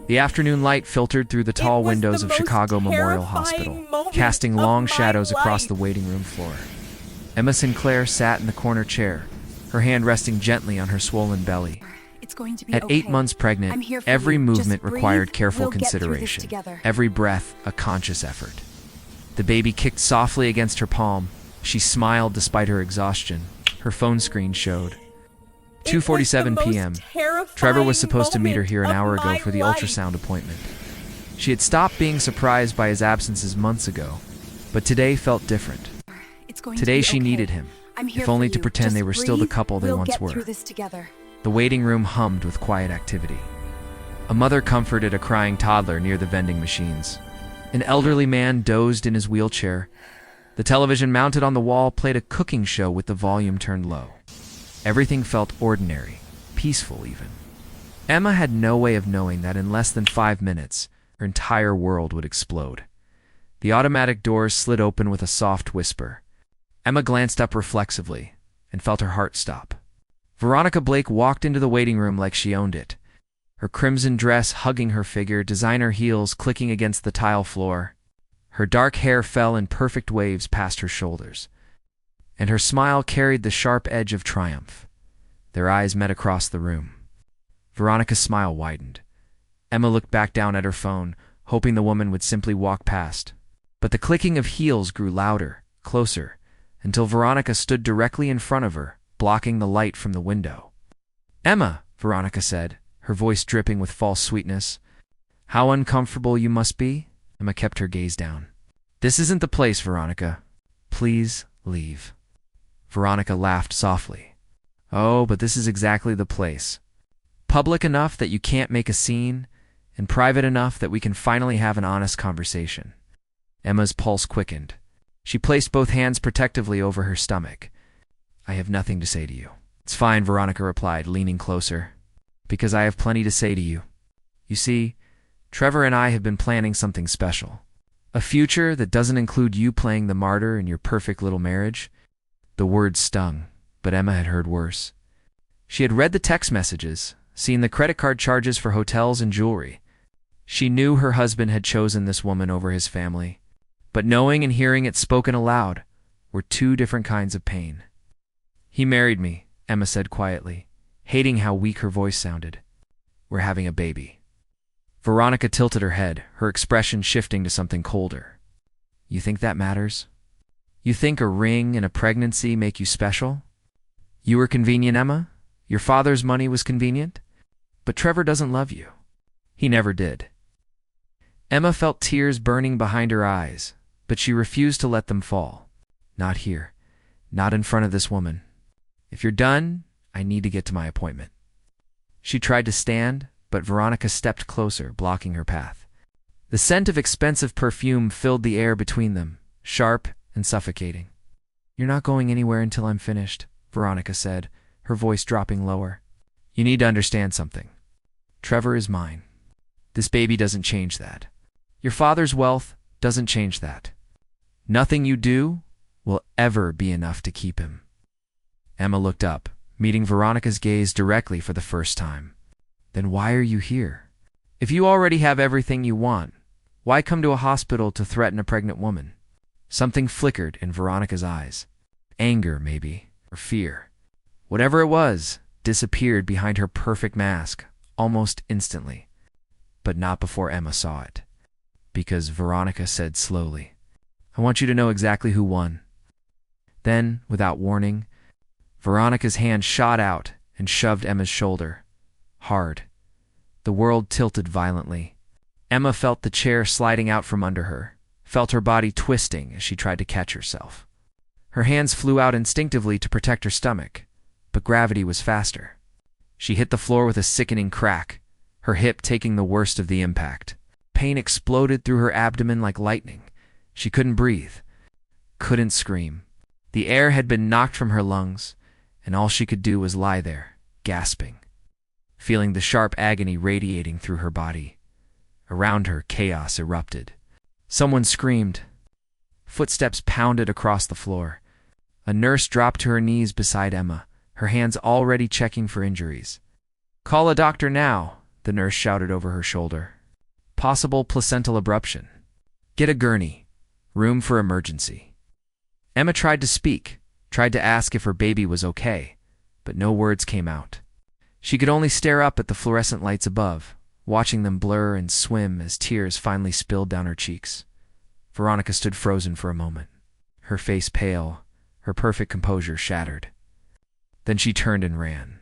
The afternoon light filtered through the tall windows of Chicago Memorial Hospital, casting long shadows across the waiting room floor. Emma Sinclair sat in the corner chair, her hand resting gently on her swollen belly. At 8 months pregnant, every movement required careful consideration, every breath a conscious effort. The baby kicked softly against her palm. She smiled despite her exhaustion. Her phone screen showed 2:47 p.m. Trevor was supposed to meet her here an hour ago for the ultrasound appointment. She had stopped being surprised by his absences months ago, but today felt different. Today she needed him, if only to pretend they were still the couple they once were. The waiting room hummed with quiet activity. A mother comforted a crying toddler near the vending machines. An elderly man dozed in his wheelchair. The television mounted on the wall played a cooking show with the volume turned low. Everything felt ordinary, peaceful even. Emma had no way of knowing that in less than 5 minutes, her entire world would explode. The automatic doors slid open with a soft whisper. Emma glanced up reflexively and felt her heart stop. Veronica Blake walked into the waiting room like she owned it, her crimson dress hugging her figure, designer heels clicking against the tile floor. Her dark hair fell in perfect waves past her shoulders, and her smile carried the sharp edge of triumph. Their eyes met across the room. Veronica's smile widened. Emma looked back down at her phone, hoping the woman would simply walk past. But the clicking of heels grew louder, closer, until Veronica stood directly in front of her, blocking the light from the window. "Emma," Veronica said, her voice dripping with false sweetness. "How uncomfortable you must be." Emma kept her gaze down. "This isn't the place, Veronica. Please leave." Veronica laughed softly. "Oh, but this is exactly the place. Public enough that you can't make a scene, and private enough that we can finally have an honest conversation." Emma's pulse quickened. She placed both hands protectively over her stomach. "I have nothing to say to you." "It's fine," Veronica replied, leaning closer. "Because I have plenty to say to you. You see, Trevor and I have been planning something special. A future that doesn't include you playing the martyr in your perfect little marriage." The words stung, but Emma had heard worse. She had read the text messages, seen the credit card charges for hotels and jewelry. She knew her husband had chosen this woman over his family, but knowing and hearing it spoken aloud were two different kinds of pain. "He married me," Emma said quietly, hating how weak her voice sounded. "We're having a baby." Veronica tilted her head, her expression shifting to something colder. "You think that matters? You think a ring and a pregnancy make you special? You were convenient, Emma. Your father's money was convenient. But Trevor doesn't love you. He never did." Emma felt tears burning behind her eyes, but she refused to let them fall. "Not here. Not in front of this woman. If you're done, I need to get to my appointment." She tried to stand, but Veronica stepped closer, blocking her path. The scent of expensive perfume filled the air between them, sharp and suffocating. "You're not going anywhere until I'm finished," Veronica said, her voice dropping lower. "You need to understand something. Trevor is mine. This baby doesn't change that. Your father's wealth doesn't change that. Nothing you do will ever be enough to keep him." Emma looked up, meeting Veronica's gaze directly for the first time. "Then why are you here? If you already have everything you want, why come to a hospital to threaten a pregnant woman?" Something flickered in Veronica's eyes. Anger, maybe, or fear. Whatever it was, disappeared behind her perfect mask, almost instantly. But not before Emma saw it. Because Veronica said slowly, "I want you to know exactly who won." Then, without warning, Veronica's hand shot out and shoved Emma's shoulder. Hard. The world tilted violently. Emma felt the chair sliding out from under her, felt her body twisting as she tried to catch herself. Her hands flew out instinctively to protect her stomach, but gravity was faster. She hit the floor with a sickening crack, her hip taking the worst of the impact. Pain exploded through her abdomen like lightning. She couldn't breathe, couldn't scream. The air had been knocked from her lungs, and all she could do was lie there, gasping, feeling the sharp agony radiating through her body. Around her, chaos erupted. Someone screamed. Footsteps pounded across the floor. A nurse dropped to her knees beside Emma, her hands already checking for injuries. "Call a doctor now," the nurse shouted over her shoulder. Possible placental abruption. Get a gurney. Room for emergency. Emma tried to speak, tried to ask if her baby was okay, but no words came out. She could only stare up at the fluorescent lights above, watching them blur and swim as tears finally spilled down her cheeks. Veronica stood frozen for a moment, her face pale, her perfect composure shattered. Then she turned and ran,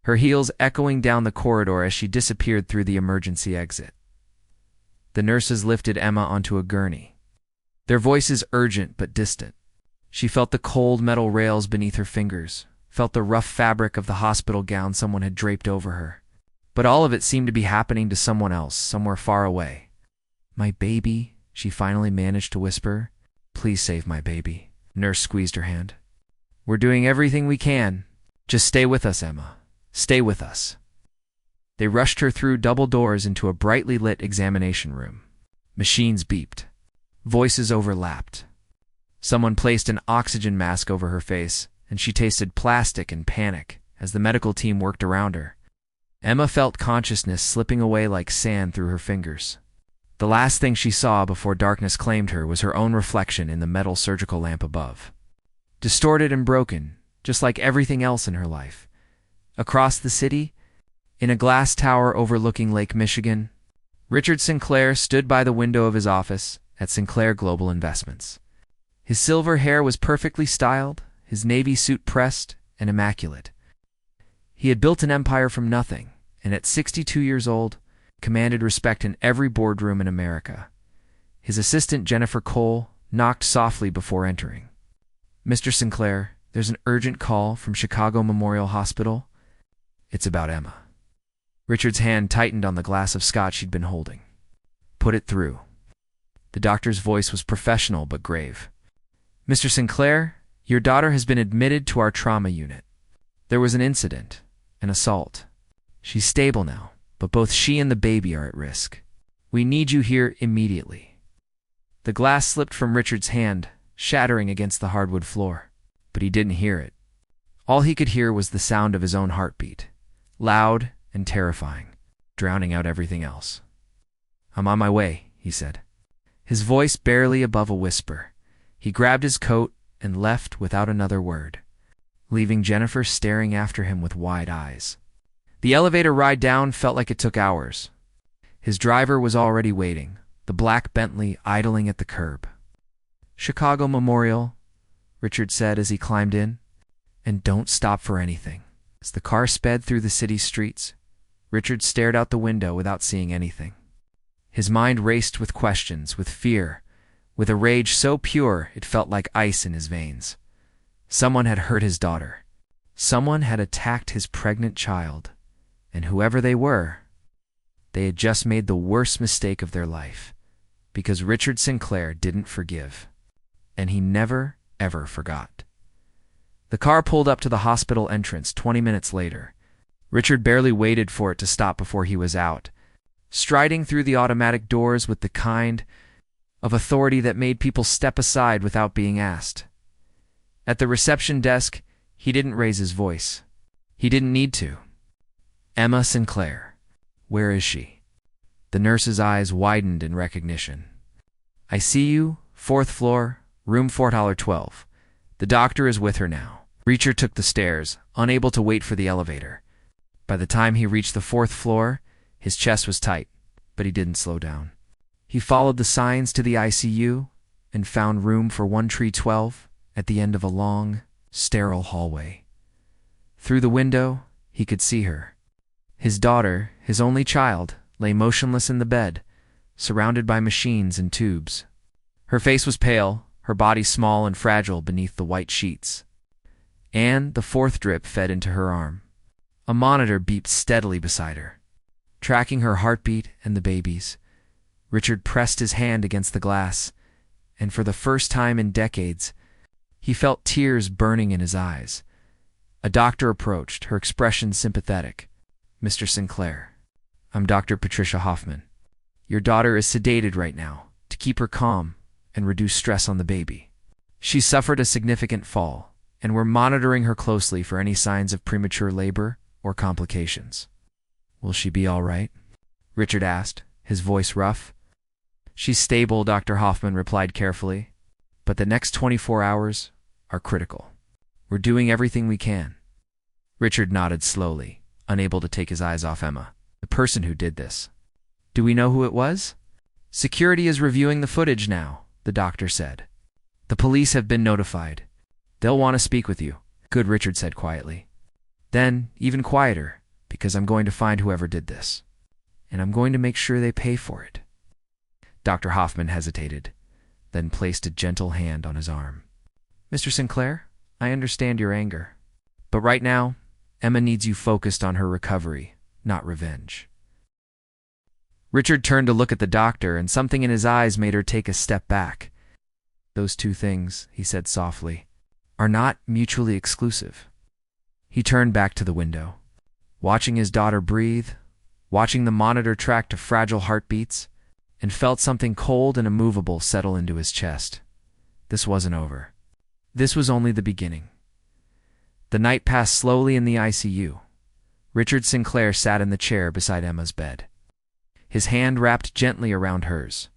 her heels echoing down the corridor as she disappeared through the emergency exit. The nurses lifted Emma onto a gurney, their voices urgent but distant. She felt the cold metal rails beneath her fingers, felt the rough fabric of the hospital gown someone had draped over her. But all of it seemed to be happening to someone else, somewhere far away. "My baby," she finally managed to whisper. "Please save my baby." Nurse squeezed her hand. "We're doing everything we can. Just stay with us, Emma. Stay with us." They rushed her through double doors into a brightly lit examination room. Machines beeped. Voices overlapped. Someone placed an oxygen mask over her face, and she tasted plastic and panic as the medical team worked around her. Emma felt consciousness slipping away like sand through her fingers. The last thing she saw before darkness claimed her was her own reflection in the metal surgical lamp above. Distorted and broken, just like everything else in her life. Across the city, in a glass tower overlooking Lake Michigan, Richard Sinclair stood by the window of his office at Sinclair Global Investments. His silver hair was perfectly styled, his navy suit pressed and immaculate. He had built an empire from nothing, and at 62 years old, commanded respect in every boardroom in America. His assistant, Jennifer Cole, knocked softly before entering. "Mr. Sinclair, there's an urgent call from Chicago Memorial Hospital. It's about Emma." Richard's hand tightened on the glass of scotch he'd been holding. "Put it through." The doctor's voice was professional but grave. "Mr. Sinclair, your daughter has been admitted to our trauma unit. There was an incident, an assault. She's stable now, but both she and the baby are at risk. We need you here immediately." The glass slipped from Richard's hand, shattering against the hardwood floor. But he didn't hear it. All he could hear was the sound of his own heartbeat, loud and terrifying, drowning out everything else. "I'm on my way," he said, his voice barely above a whisper. He grabbed his coat and left without another word, leaving Jennifer staring after him with wide eyes. The elevator ride down felt like it took hours. His driver was already waiting, the black Bentley idling at the curb. "Chicago Memorial," Richard said as he climbed in, "and don't stop for anything." As the car sped through the city's streets, Richard stared out the window without seeing anything. His mind raced with questions, with fear, with a rage so pure it felt like ice in his veins. Someone had hurt his daughter. Someone had attacked his pregnant child. And whoever they were, they had just made the worst mistake of their life, because Richard Sinclair didn't forgive. And he never, ever forgot. The car pulled up to the hospital entrance 20 minutes later. Richard barely waited for it to stop before he was out, striding through the automatic doors with the kind of authority that made people step aside without being asked. At the reception desk, he didn't raise his voice. He didn't need to. "Emma Sinclair. Where is she?" The nurse's eyes widened in recognition. "I see you, 4th floor, room 412. The doctor is with her now." Richard took the stairs, unable to wait for the elevator. By the time he reached the 4th floor, his chest was tight, but he didn't slow down. He followed the signs to the ICU and found room for 1312 at the end of a long, sterile hallway. Through the window, he could see her. His daughter, his only child, lay motionless in the bed, surrounded by machines and tubes. Her face was pale, her body small and fragile beneath the white sheets. And the 4th drip fed into her arm. A monitor beeped steadily beside her, tracking her heartbeat and the baby's. Richard pressed his hand against the glass, and for the first time in decades, he felt tears burning in his eyes. A doctor approached, her expression sympathetic. "Mr. Sinclair, I'm Dr. Patricia Hoffman. Your daughter is sedated right now to keep her calm and reduce stress on the baby. She suffered a significant fall, and we're monitoring her closely for any signs of premature labor or complications." "Will she be all right?" Richard asked, his voice rough. "She's stable," Dr. Hoffman replied carefully. "But the next 24 hours are critical. We're doing everything we can." Richard nodded slowly, unable to take his eyes off Emma, the person who did this. "Do we know who it was?" "Security is reviewing the footage now," the doctor said. "The police have been notified. They'll want to speak with you." "Good," Richard said quietly. Then, even quieter, "because I'm going to find whoever did this. And I'm going to make sure they pay for it." Dr. Hoffman hesitated, then placed a gentle hand on his arm. "Mr. Sinclair, I understand your anger. But right now, Emma needs you focused on her recovery, not revenge." Richard turned to look at the doctor, and something in his eyes made her take a step back. "Those two things," he said softly, "are not mutually exclusive." He turned back to the window, watching his daughter breathe, watching the monitor track to fragile heartbeats, and felt something cold and immovable settle into his chest. This wasn't over. This was only the beginning. The night passed slowly in the ICU. Richard Sinclair sat in the chair beside Emma's bed, his hand wrapped gently around hers.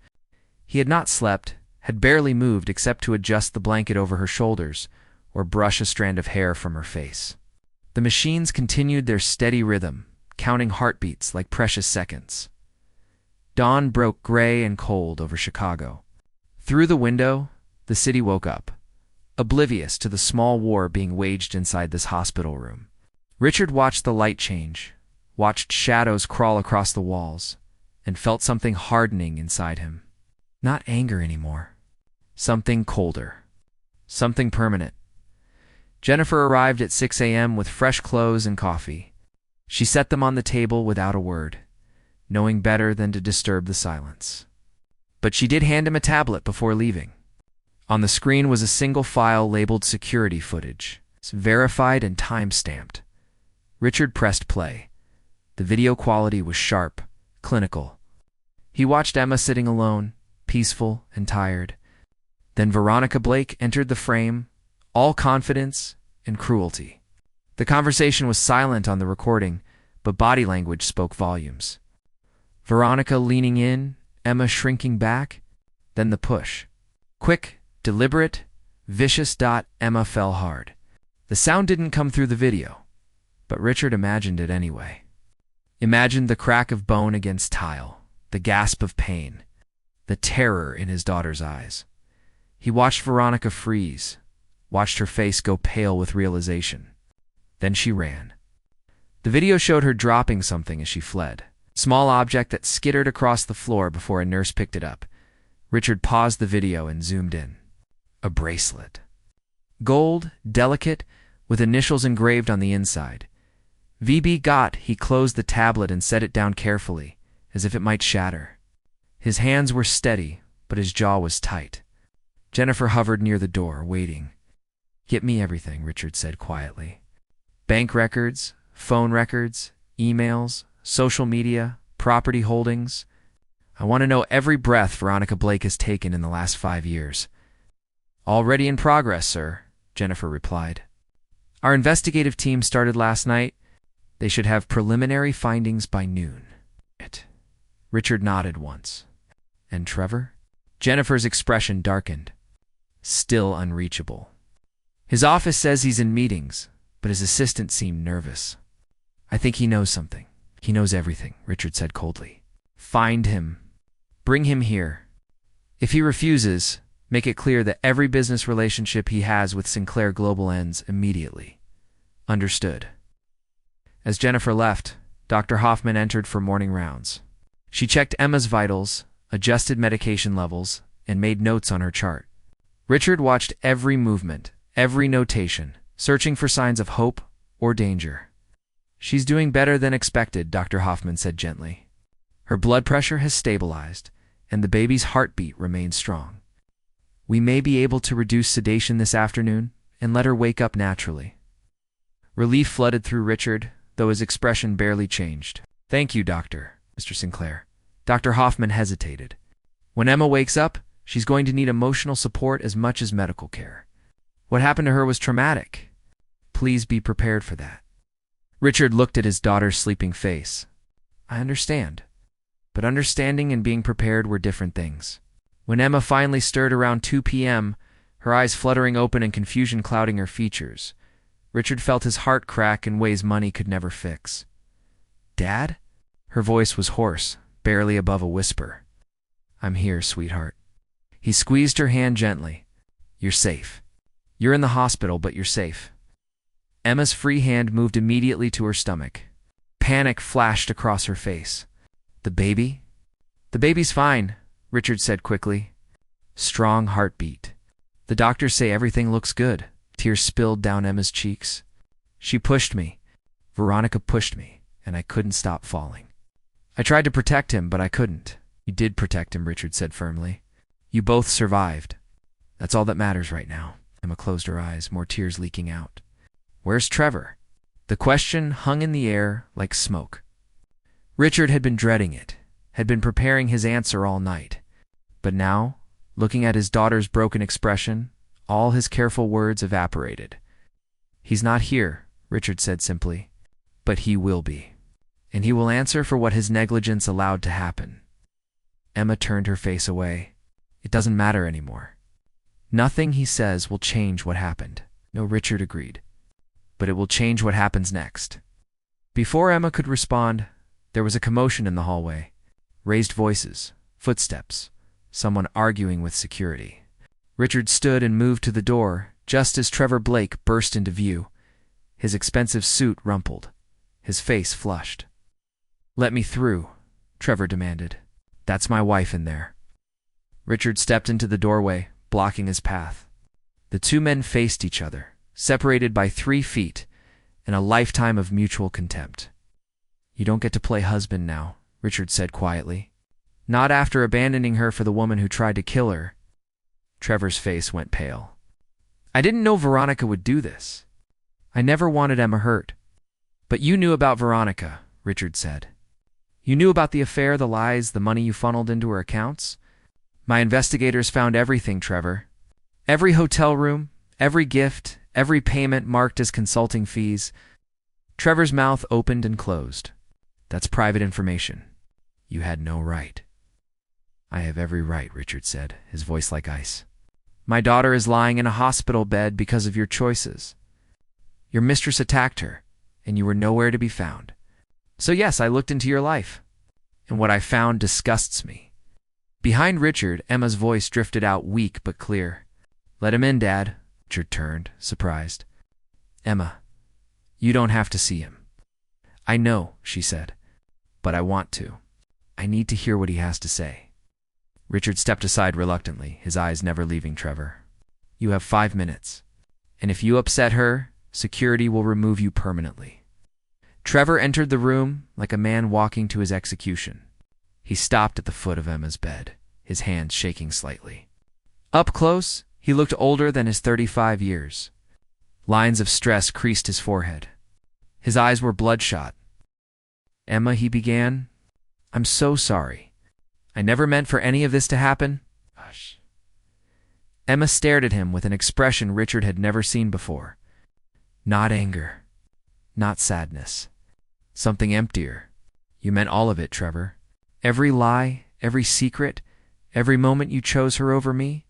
He had not slept, had barely moved except to adjust the blanket over her shoulders or brush a strand of hair from her face. The machines continued their steady rhythm, counting heartbeats like precious seconds. Dawn broke gray and cold over Chicago. Through the window, the city woke up, oblivious to the small war being waged inside this hospital room. Richard watched the light change, watched shadows crawl across the walls, and felt something hardening inside him. Not anger anymore. Something colder. Something permanent. Jennifer arrived at 6 a.m. with fresh clothes and coffee. She set them on the table without a word, knowing better than to disturb the silence. But she did hand him a tablet before leaving. On the screen was a single file labeled security footage. It's verified and time-stamped. Richard pressed play. The video quality was sharp, clinical. He watched Emma sitting alone, peaceful and tired. Then Veronica Blake entered the frame, all confidence and cruelty. The conversation was silent on the recording, but body language spoke volumes. Veronica leaning in, Emma shrinking back, then the push. Quick, deliberate, vicious. Emma fell hard. The sound didn't come through the video, but Richard imagined it anyway. Imagined the crack of bone against tile, the gasp of pain, the terror in his daughter's eyes. He watched Veronica freeze, watched her face go pale with realization. Then she ran. The video showed her dropping something as she fled. A small object that skittered across the floor before a nurse picked it up. Richard paused the video and zoomed in. A bracelet. Gold, delicate, with initials engraved on the inside. VB got. He closed the tablet and set it down carefully, as if it might shatter. His hands were steady, but his jaw was tight. Jennifer hovered near the door, waiting. "Get me everything," Richard said quietly. "Bank records, phone records, emails, social media, property holdings. I want to know every breath Veronica Blake has taken in the last 5 years." "Already in progress, sir," Jennifer replied. "Our investigative team started last night. They should have preliminary findings by noon." Richard nodded once. "And Trevor?" Jennifer's expression darkened. "Still unreachable. His office says he's in meetings, but his assistant seemed nervous." "I think he knows something. He knows everything," Richard said coldly. "Find him. Bring him here. If he refuses, make it clear that every business relationship he has with Sinclair Global ends immediately. Understood." As Jennifer left, Dr. Hoffman entered for morning rounds. She checked Emma's vitals, adjusted medication levels, and made notes on her chart. Richard watched every movement, every notation, searching for signs of hope or danger. "She's doing better than expected," Dr. Hoffman said gently. "Her blood pressure has stabilized, and the baby's heartbeat remains strong. We may be able to reduce sedation this afternoon and let her wake up naturally." Relief flooded through Richard, though his expression barely changed. "Thank you, Doctor, Mr. Sinclair." Dr. Hoffman hesitated. "When Emma wakes up, she's going to need emotional support as much as medical care. What happened to her was traumatic. Please be prepared for that." Richard looked at his daughter's sleeping face. "I understand." But understanding and being prepared were different things. When Emma finally stirred around 2 p.m., her eyes fluttering open and confusion clouding her features, Richard felt his heart crack in ways money could never fix. "Dad?" Her voice was hoarse, barely above a whisper. "I'm here, sweetheart." He squeezed her hand gently. "You're safe. You're in the hospital, but you're safe." Emma's free hand moved immediately to her stomach. Panic flashed across her face. "The baby?" "The baby's fine," Richard said quickly. Strong heartbeat. "The doctors say everything looks good." Tears spilled down Emma's cheeks. "She pushed me. Veronica pushed me, and I couldn't stop falling. I tried to protect him, but I couldn't." "You did protect him," Richard said firmly. "You both survived. That's all that matters right now." Emma closed her eyes, more tears leaking out. "Where's Trevor?" The question hung in the air like smoke. Richard had been dreading it, had been preparing his answer all night. But now, looking at his daughter's broken expression, all his careful words evaporated. "He's not here," Richard said simply, "but he will be. And he will answer for what his negligence allowed to happen." Emma turned her face away. "It doesn't matter anymore. Nothing he says will change what happened." "No," Richard agreed. "But it will change what happens next." Before Emma could respond, there was a commotion in the hallway. Raised voices, footsteps, someone arguing with security. Richard stood and moved to the door just as Trevor Blake burst into view, his expensive suit rumpled, his face flushed. "Let me through," Trevor demanded. "That's my wife in there." Richard stepped into the doorway, blocking his path. The two men faced each other, separated by 3 feet and a lifetime of mutual contempt. "You don't get to play husband now," Richard said quietly. "Not after abandoning her for the woman who tried to kill her." Trevor's face went pale. "I didn't know Veronica would do this. I never wanted Emma hurt." "But you knew about Veronica," Richard said. "You knew about the affair, the lies, the money you funneled into her accounts. My investigators found everything, Trevor. Every hotel room, every gift, every payment marked as consulting fees." Trevor's mouth opened and closed. "That's private information. You had no right." "I have every right," Richard said, his voice like ice. "My daughter is lying in a hospital bed because of your choices. Your mistress attacked her, and you were nowhere to be found. So yes, I looked into your life, and what I found disgusts me." Behind Richard, Emma's voice drifted out weak but clear. "Let him in, Dad." Richard turned, surprised. "Emma, you don't have to see him." "I know," she said, "but I want to. I need to hear what he has to say." Richard stepped aside reluctantly, his eyes never leaving Trevor. "You have 5 minutes, and if you upset her, security will remove you permanently." Trevor entered the room like a man walking to his execution. He stopped at the foot of Emma's bed, his hands shaking slightly. Up close, he looked older than his 35 years. Lines of stress creased his forehead. His eyes were bloodshot. "Emma," he began, "I'm so sorry. I never meant for any of this to happen." "Hush." Emma stared at him with an expression Richard had never seen before. Not anger. Not sadness. Something emptier. "You meant all of it, Trevor. Every lie, every secret, every moment you chose her over me.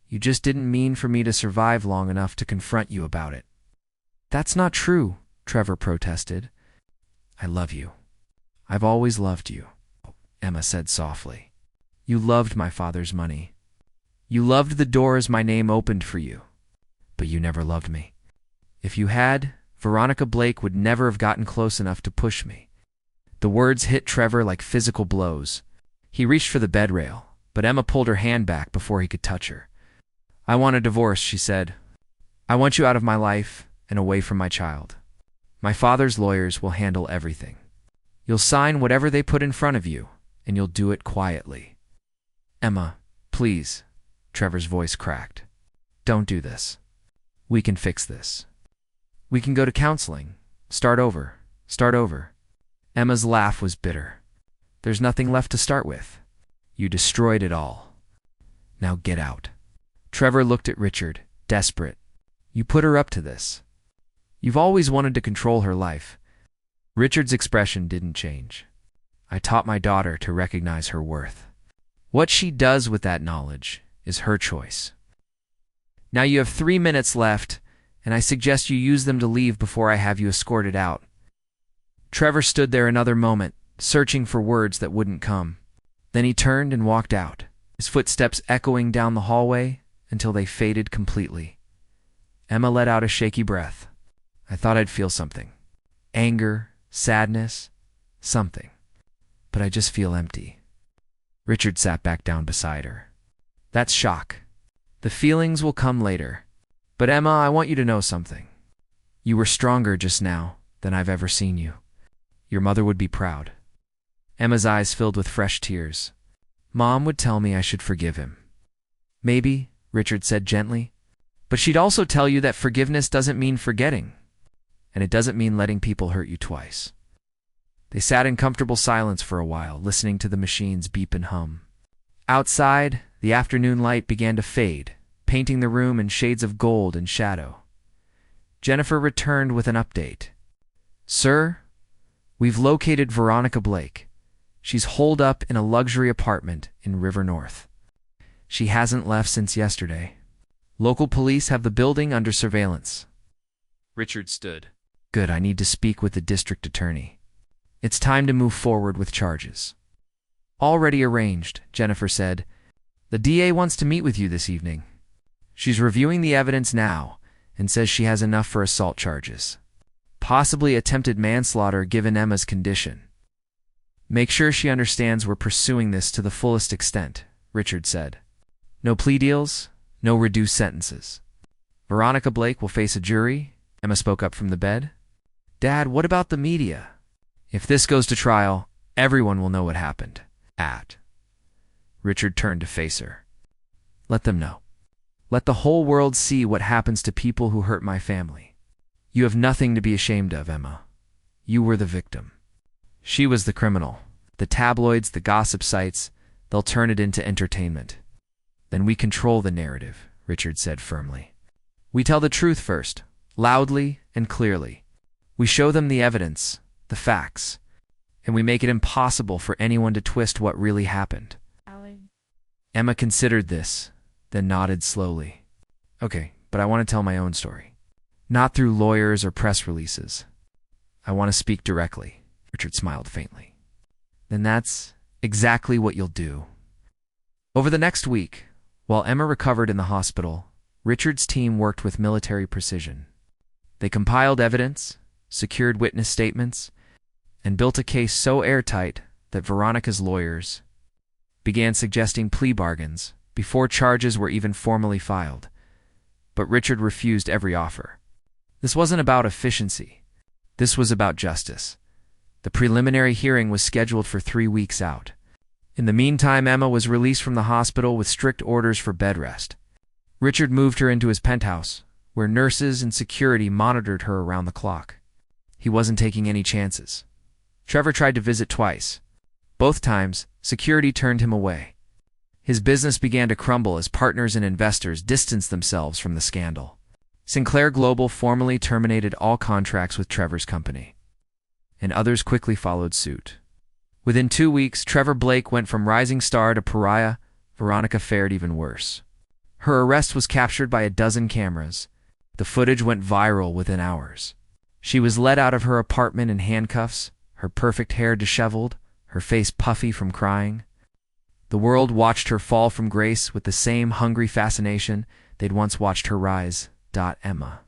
You just didn't mean for me to survive long enough to confront you about it." "That's not true," Trevor protested. "I love you. I've always loved you," Emma said softly. "You loved my father's money. You loved the doors my name opened for you. But you never loved me. If you had, Veronica Blake would never have gotten close enough to push me." The words hit Trevor like physical blows. He reached for the bed rail, but Emma pulled her hand back before he could touch her. "I want a divorce," she said. "I want you out of my life and away from my child. My father's lawyers will handle everything. You'll sign whatever they put in front of you, and you'll do it quietly." "Emma, please," Trevor's voice cracked. "Don't do this. We can fix this. We can go to counseling. Start over. Start over." Emma's laugh was bitter. "There's nothing left to start with. You destroyed it all. Now get out." Trevor looked at Richard, desperate. "You put her up to this. You've always wanted to control her life." Richard's expression didn't change. I taught my daughter to recognize her worth. What she does with that knowledge is her choice. Now you have 3 minutes left, and I suggest you use them to leave before I have you escorted out." Trevor stood there another moment, searching for words that wouldn't come. Then he turned and walked out, his footsteps echoing down the hallway until they faded completely. Emma let out a shaky breath. "I thought I'd feel something. Anger, sadness, something. But I just feel empty." Richard sat back down beside her. "That's shock. The feelings will come later. But Emma, I want you to know something. You were stronger just now than I've ever seen you. Your mother would be proud." Emma's eyes filled with fresh tears. "Mom would tell me I should forgive him." "Maybe," Richard said gently. "But she'd also tell you that forgiveness doesn't mean forgetting. And it doesn't mean letting people hurt you twice." They sat in comfortable silence for a while, listening to the machines beep and hum. Outside, the afternoon light began to fade, painting the room in shades of gold and shadow. Jennifer returned with an update. "Sir, we've located Veronica Blake. She's holed up in a luxury apartment in River North. She hasn't left since yesterday. Local police have the building under surveillance." Richard stood. "Good, I need to speak with the district attorney. It's time to move forward with charges." "Already arranged," Jennifer said. "The DA wants to meet with you this evening. She's reviewing the evidence now and says she has enough for assault charges. Possibly attempted manslaughter given Emma's condition. Make sure she understands we're pursuing this to the fullest extent," Richard said. "No plea deals, no reduced sentences. Veronica Blake will face a jury." Emma spoke up from the bed. "Dad, what about the media? If this goes to trial, everyone will know what happened." Richard turned to face her. "Let them know. Let the whole world see what happens to people who hurt my family. You have nothing to be ashamed of, Emma. You were the victim. She was the criminal. The tabloids, the gossip sites, they'll turn it into entertainment. Then we control the narrative," Richard said firmly. "We tell the truth first, loudly and clearly. We show them the evidence, the facts, and we make it impossible for anyone to twist what really happened." Emma considered this, then nodded slowly. "Okay, but I want to tell my own story. Not through lawyers or press releases. I want to speak directly." Richard smiled faintly. "Then that's exactly what you'll do." Over the next week, while Emma recovered in the hospital, Richard's team worked with military precision. They compiled evidence, secured witness statements, and built a case so airtight that Veronica's lawyers began suggesting plea bargains before charges were even formally filed. But Richard refused every offer. This wasn't about efficiency. This was about justice. The preliminary hearing was scheduled for 3 weeks out. In the meantime, Emma was released from the hospital with strict orders for bed rest. Richard moved her into his penthouse, where nurses and security monitored her around the clock. He wasn't taking any chances. Trevor tried to visit twice. Both times, security turned him away. His business began to crumble as partners and investors distanced themselves from the scandal. Sinclair Global formally terminated all contracts with Trevor's company, and others quickly followed suit. Within 2 weeks, Trevor Blake went from rising star to pariah. Veronica fared even worse. Her arrest was captured by a dozen cameras. The footage went viral within hours. She was led out of her apartment in handcuffs, her perfect hair disheveled, her face puffy from crying. The world watched her fall from grace with the same hungry fascination they'd once watched her rise. Emma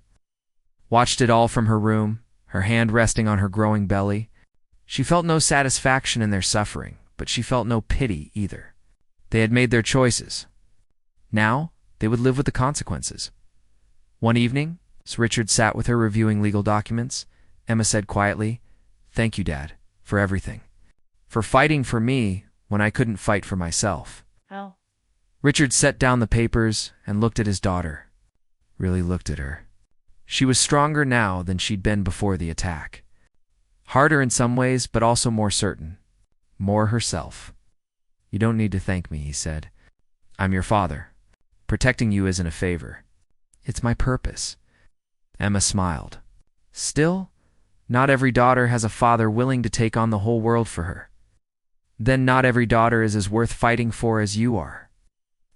watched it all from her room, her hand resting on her growing belly. She felt no satisfaction in their suffering, but she felt no pity either. They had made their choices. Now, they would live with the consequences. One evening, as Richard sat with her reviewing legal documents, Emma said quietly, "Thank you, Dad, for everything. For fighting for me when I couldn't fight for myself." How? Richard set down the papers and looked at his daughter. Really looked at her. She was stronger now than she'd been before the attack. Harder in some ways, but also more certain. More herself. "You don't need to thank me," he said. "I'm your father. Protecting you isn't a favor. It's my purpose." Emma smiled. Still, not every daughter has a father willing to take on the whole world for her. Then not every daughter is as worth fighting for as you are.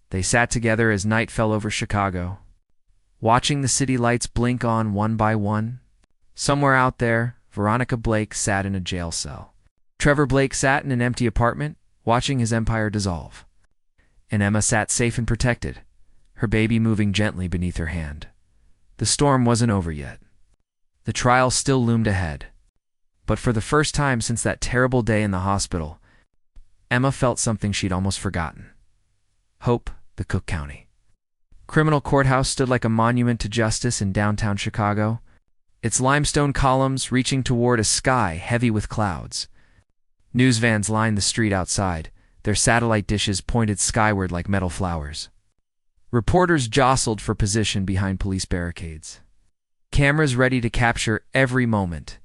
They sat together as night fell over Chicago, watching the city lights blink on one by one. Somewhere out there, Veronica Blake sat in a jail cell. Trevor Blake sat in an empty apartment, watching his empire dissolve. And Emma sat safe and protected, her baby moving gently beneath her hand. The storm wasn't over yet. The trial still loomed ahead. But for the first time since that terrible day in the hospital, Emma felt something she'd almost forgotten. Hope, the Cook County Criminal Courthouse stood like a monument to justice in downtown Chicago, its limestone columns reaching toward a sky heavy with clouds. News vans lined the street outside, their satellite dishes pointed skyward like metal flowers. Reporters jostled for position behind police barricades, cameras ready to capture every moment.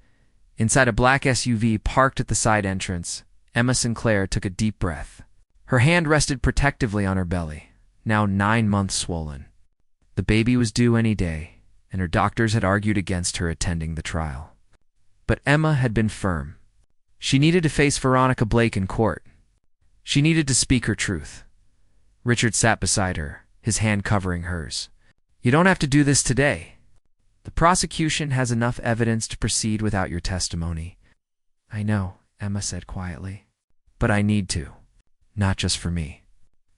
Inside a black SUV parked at the side entrance, Emma Sinclair took a deep breath. Her hand rested protectively on her belly, now 9 months swollen. The baby was due any day, and her doctors had argued against her attending the trial. But Emma had been firm. She needed to face Veronica Blake in court. She needed to speak her truth. Richard sat beside her, his hand covering hers. "You don't have to do this today. The prosecution has enough evidence to proceed without your testimony." "I know," Emma said quietly. "But I need to. Not just for me.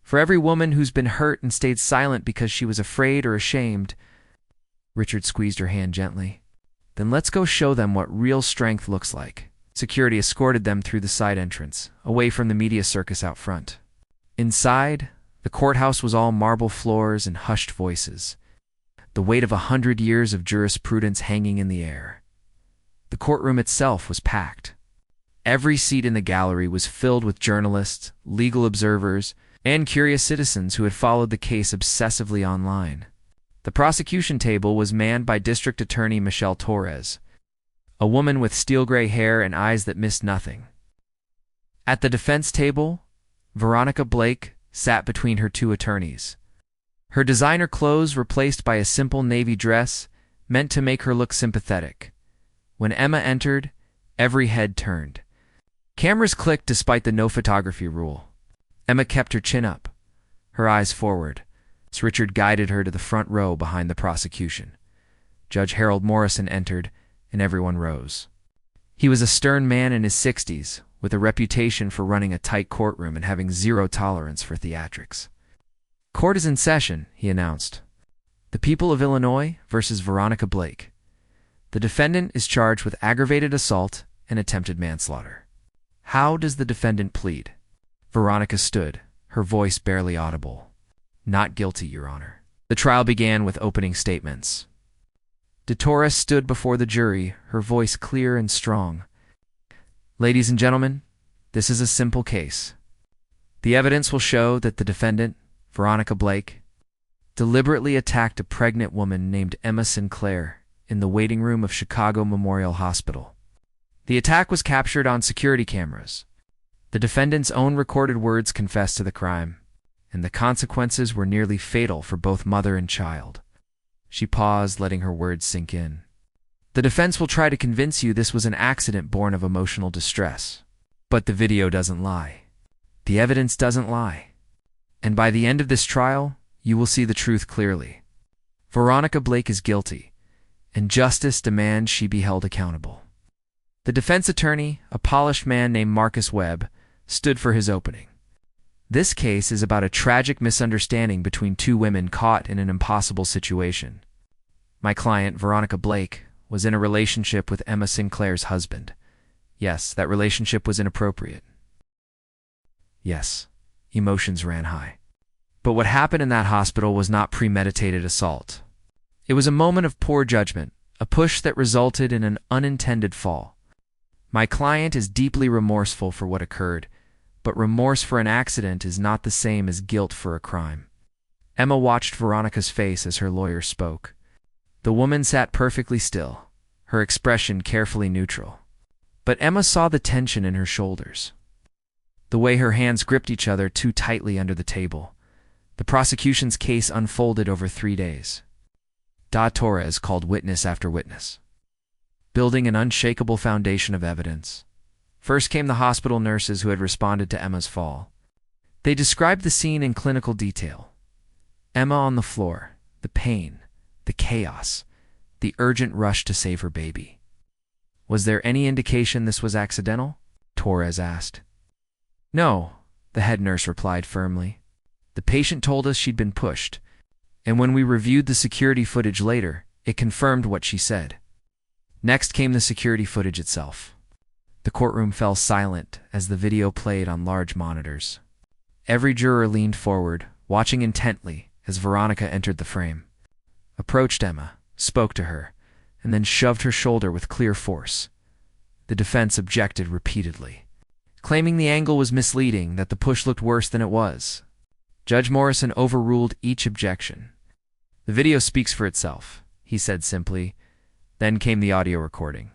For every woman who's been hurt and stayed silent because she was afraid or ashamed." Richard squeezed her hand gently. "Then let's go show them what real strength looks like." Security escorted them through the side entrance, away from the media circus out front. Inside, the courthouse was all marble floors and hushed voices, the weight of 100 years of jurisprudence hanging in the air. The courtroom itself was packed. Every seat in the gallery was filled with journalists, legal observers, and curious citizens who had followed the case obsessively online. The prosecution table was manned by District Attorney Michelle Torres, a woman with steel-gray hair and eyes that missed nothing. At the defense table, Veronica Blake sat between her two attorneys. Her designer clothes replaced by a simple navy dress meant to make her look sympathetic. When Emma entered, every head turned. Cameras clicked despite the no photography rule. Emma kept her chin up, her eyes forward, as Richard guided her to the front row behind the prosecution. Judge Harold Morrison entered, and everyone rose. He was a stern man in his 60s, with a reputation for running a tight courtroom and having zero tolerance for theatrics. "Court is in session," he announced. "The people of Illinois versus Veronica Blake. The defendant is charged with aggravated assault and attempted manslaughter." "How does the defendant plead?" Veronica stood, her voice barely audible. "Not guilty, Your Honor." The trial began with opening statements. DeTorres stood before the jury, her voice clear and strong. "Ladies and gentlemen, this is a simple case. The evidence will show that the defendant, Veronica Blake, deliberately attacked a pregnant woman named Emma Sinclair in the waiting room of Chicago Memorial Hospital. The attack was captured on security cameras. The defendant's own recorded words confessed to the crime, and the consequences were nearly fatal for both mother and child. She paused, letting her words sink in. "The defense will try to convince you this was an accident born of emotional distress. But the video doesn't lie. The evidence doesn't lie. And by the end of this trial, you will see the truth clearly. Veronica Blake is guilty, and justice demands she be held accountable." The defense attorney, a polished man named Marcus Webb, stood for his opening. "This case is about a tragic misunderstanding between two women caught in an impossible situation. My client, Veronica Blake, was in a relationship with Emma Sinclair's husband. Yes, that relationship was inappropriate. Yes, emotions ran high. But what happened in that hospital was not premeditated assault. It was a moment of poor judgment, a push that resulted in an unintended fall. My client is deeply remorseful for what occurred, but remorse for an accident is not the same as guilt for a crime." Emma watched Veronica's face as her lawyer spoke. The woman sat perfectly still, her expression carefully neutral. But Emma saw the tension in her shoulders, the way her hands gripped each other too tightly under the table. The prosecution's case unfolded over 3 days. Torres called witness after witness, building an unshakable foundation of evidence. First came the hospital nurses who had responded to Emma's fall. They described the scene in clinical detail. Emma on the floor, the pain, the chaos, the urgent rush to save her baby. Was there any indication this was accidental? Torres asked. No, the head nurse replied firmly. The patient told us she'd been pushed, and when we reviewed the security footage later, it confirmed what she said. Next came the security footage itself. The courtroom fell silent as the video played on large monitors. Every juror leaned forward, watching intently as Veronica entered the frame. Approached Emma, spoke to her, and then shoved her shoulder with clear force. The defense objected repeatedly, claiming the angle was misleading, that the push looked worse than it was. Judge Morrison overruled each objection. The video speaks for itself, he said simply. Then came the audio recording.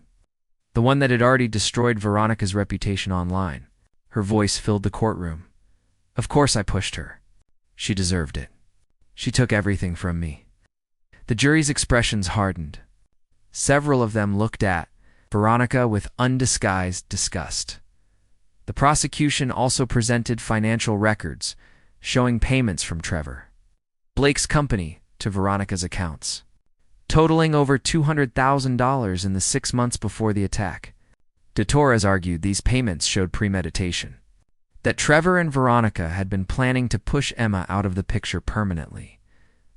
The one that had already destroyed Veronica's reputation online. Her voice filled the courtroom. Of course I pushed her. She deserved it. She took everything from me. The jury's expressions hardened. Several of them looked at Veronica with undisguised disgust. The prosecution also presented financial records showing payments from Trevor Blake's company to Veronica's accounts, totaling over $200,000 in the 6 months before the attack. De Torres argued these payments showed premeditation, that Trevor and Veronica had been planning to push Emma out of the picture permanently.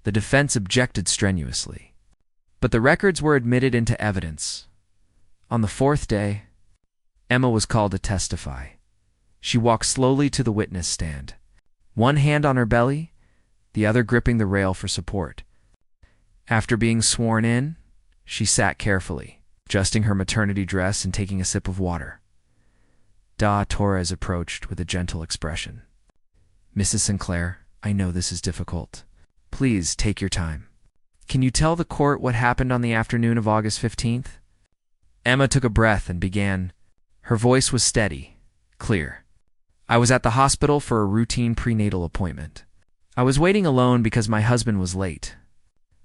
The defense objected strenuously, but the records were admitted into evidence. On the 4th day, Emma was called to testify. She walked slowly to the witness stand, one hand on her belly, the other gripping the rail for support. After being sworn in, she sat carefully, adjusting her maternity dress and taking a sip of water. Torres approached with a gentle expression. Mrs. Sinclair, I know this is difficult. Please take your time. Can you tell the court what happened on the afternoon of August 15th? Emma took a breath and began. Her voice was steady, clear. I was at the hospital for a routine prenatal appointment. I was waiting alone because my husband was late.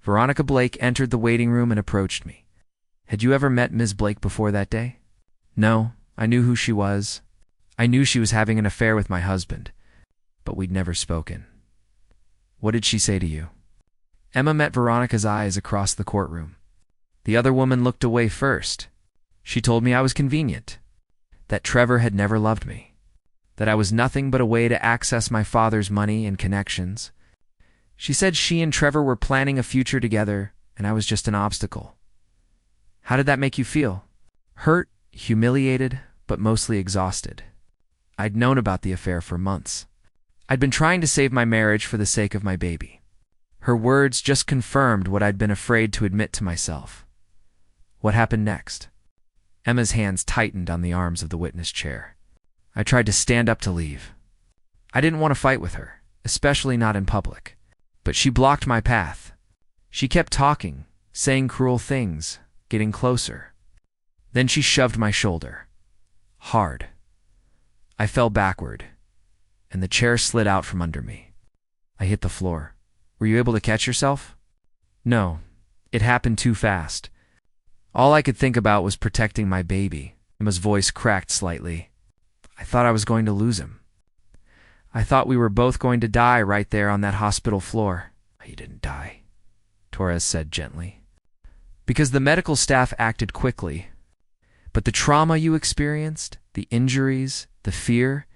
Veronica Blake entered the waiting room and approached me. Had you ever met Ms. Blake before that day? No, I knew who she was. I knew she was having an affair with my husband, but we'd never spoken. What did she say to you? Emma met Veronica's eyes across the courtroom. The other woman looked away first. She told me I was convenient, that Trevor had never loved me, that I was nothing but a way to access my father's money and connections. She said she and Trevor were planning a future together, and I was just an obstacle. How did that make you feel? Hurt, humiliated, but mostly exhausted. I'd known about the affair for months. I'd been trying to save my marriage for the sake of my baby. Her words just confirmed what I'd been afraid to admit to myself. What happened next? Emma's hands tightened on the arms of the witness chair. I tried to stand up to leave. I didn't want to fight with her, especially not in public. But she blocked my path. She kept talking, saying cruel things, getting closer. Then she shoved my shoulder. Hard. I fell backward, and the chair slid out from under me. I hit the floor. Were you able to catch yourself? No, it happened too fast. All I could think about was protecting my baby. Emma's voice cracked slightly. I thought I was going to lose him. I thought we were both going to die right there on that hospital floor. You didn't die, Torres said gently. Because the medical staff acted quickly. But the trauma you experienced, the injuries, the fear,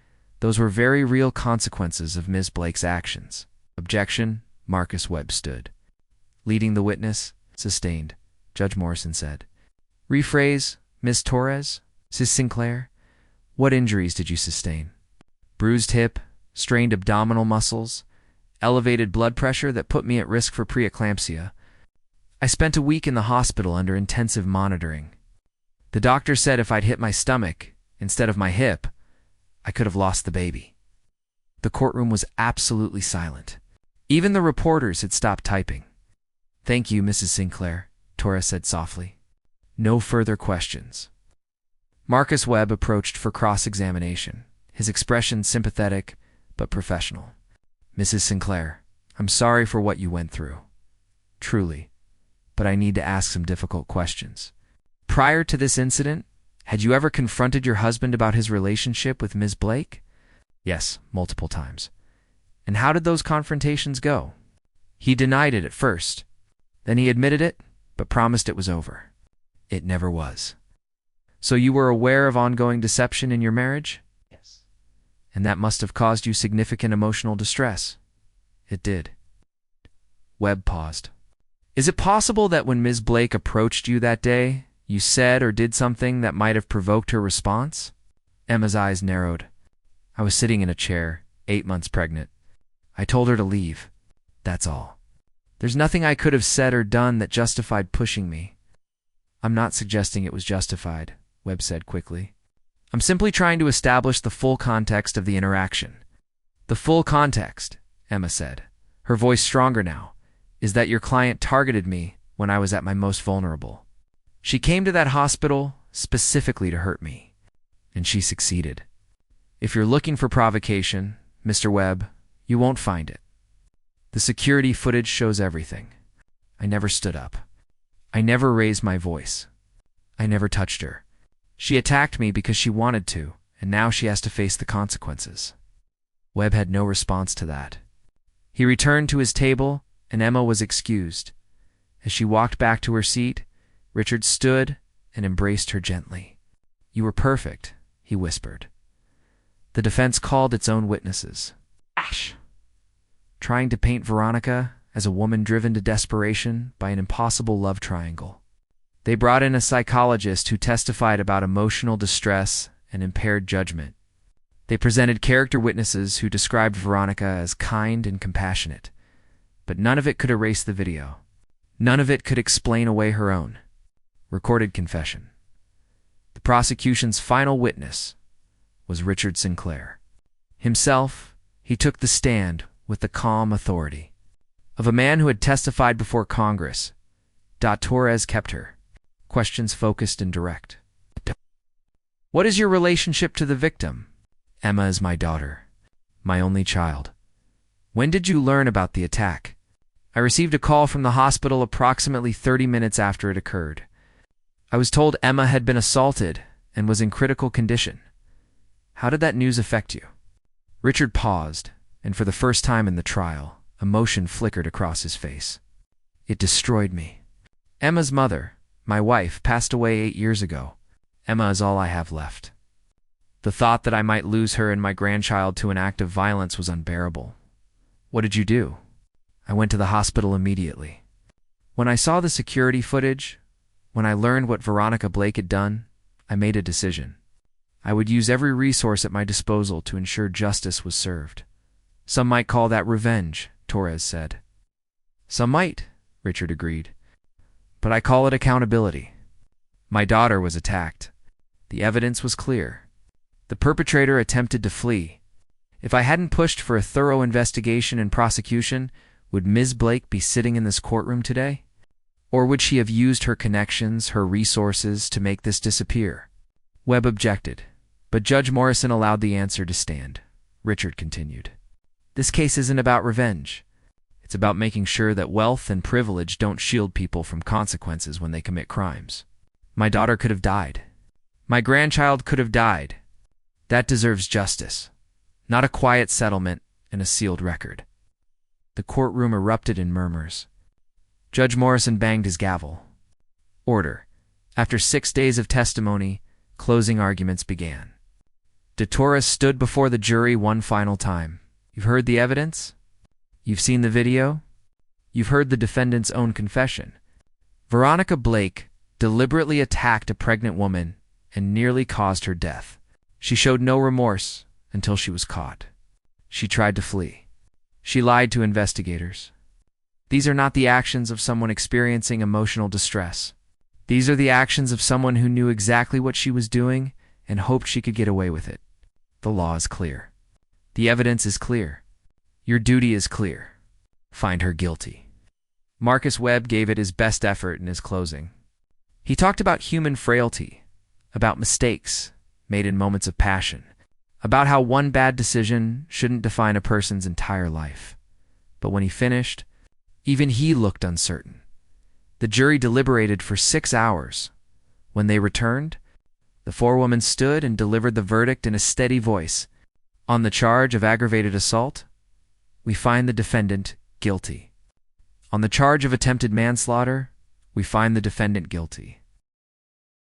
those were very real consequences of Ms. Blake's actions. Objection, Marcus Webb stood. Leading the witness, sustained, Judge Morrison said. Rephrase, Ms. Torres, Ms. Sinclair, what injuries did you sustain? Bruised hip, strained abdominal muscles, elevated blood pressure that put me at risk for preeclampsia. I spent a week in the hospital under intensive monitoring. The doctor said if I'd hit my stomach instead of my hip, I could have lost the baby. The courtroom was absolutely silent. Even the reporters had stopped typing. Thank you, Mrs. Sinclair, Torres said softly. No further questions. Marcus Webb approached for cross-examination, his expression sympathetic but professional. Mrs. Sinclair, I'm sorry for what you went through. Truly. But I need to ask some difficult questions. Prior to this incident, Had you ever confronted your husband about his relationship with Ms. Blake? Yes, multiple times. And how did those confrontations go? He denied it at first. Then he admitted it, but promised it was over. It never was. So you were aware of ongoing deception in your marriage? Yes. And that must have caused you significant emotional distress. It did. Webb paused. Is it possible that when Ms. Blake approached you that day, you said or did something that might have provoked her response? Emma's eyes narrowed. I was sitting in a chair, 8 months pregnant. I told her to leave. That's all. There's nothing I could have said or done that justified pushing me. I'm not suggesting it was justified, Webb said quickly. I'm simply trying to establish the full context of the interaction. The full context, Emma said, her voice stronger now, is that your client targeted me when I was at my most vulnerable. She came to that hospital specifically to hurt me, and she succeeded. If you're looking for provocation, Mr. Webb, you won't find it. The security footage shows everything. I never stood up. I never raised my voice. I never touched her. She attacked me because she wanted to, and now she has to face the consequences. Webb had no response to that. He returned to his table, and Emma was excused. As she walked back to her seat, Richard stood and embraced her gently. You were perfect, he whispered. The defense called its own witnesses. Ash! Trying to paint Veronica as a woman driven to desperation by an impossible love triangle. They brought in a psychologist who testified about emotional distress and impaired judgment. They presented character witnesses who described Veronica as kind and compassionate. But none of it could erase the video. None of it could explain away her own recorded confession. The prosecution's final witness was Richard Sinclair. Himself, he took the stand with the calm authority of a man who had testified before Congress. Torres kept her questions focused and direct. What is your relationship to the victim? Emma is my daughter, my only child. When did you learn about the attack? I received a call from the hospital approximately 30 minutes after it occurred. I was told Emma had been assaulted and was in critical condition. How did that news affect you? Richard paused, and for the first time in the trial, emotion flickered across his face. It destroyed me. Emma's mother, my wife, passed away 8 years ago. Emma is all I have left. The thought that I might lose her and my grandchild to an act of violence was unbearable. What did you do? I went to the hospital immediately. When I saw the security footage, when I learned what Veronica Blake had done, I made a decision. I would use every resource at my disposal to ensure justice was served. Some might call that revenge, Torres said. Some might, Richard agreed. But I call it accountability. My daughter was attacked. The evidence was clear. The perpetrator attempted to flee. If I hadn't pushed for a thorough investigation and prosecution, would Ms. Blake be sitting in this courtroom today? Or would she have used her connections, her resources, to make this disappear? Webb objected, but Judge Morrison allowed the answer to stand. Richard continued. This case isn't about revenge. It's about making sure that wealth and privilege don't shield people from consequences when they commit crimes. My daughter could have died. My grandchild could have died. That deserves justice, not a quiet settlement and a sealed record. The courtroom erupted in murmurs. Judge Morrison banged his gavel. Order. After 6 days of testimony, closing arguments began. Torres stood before the jury one final time. You've heard the evidence? You've seen the video? You've heard the defendant's own confession. Veronica Blake deliberately attacked a pregnant woman and nearly caused her death. She showed no remorse until she was caught. She tried to flee. She lied to investigators. These are not the actions of someone experiencing emotional distress. These are the actions of someone who knew exactly what she was doing and hoped she could get away with it. The law is clear. The evidence is clear. Your duty is clear. Find her guilty. Marcus Webb gave it his best effort in his closing. He talked about human frailty, about mistakes made in moments of passion, about how one bad decision shouldn't define a person's entire life. But when he finished, even he looked uncertain. The jury deliberated for 6 hours. When they returned, The forewoman stood and delivered the verdict in a steady voice. On the charge of aggravated assault, we find the defendant guilty. On the charge of attempted manslaughter, we find the defendant guilty.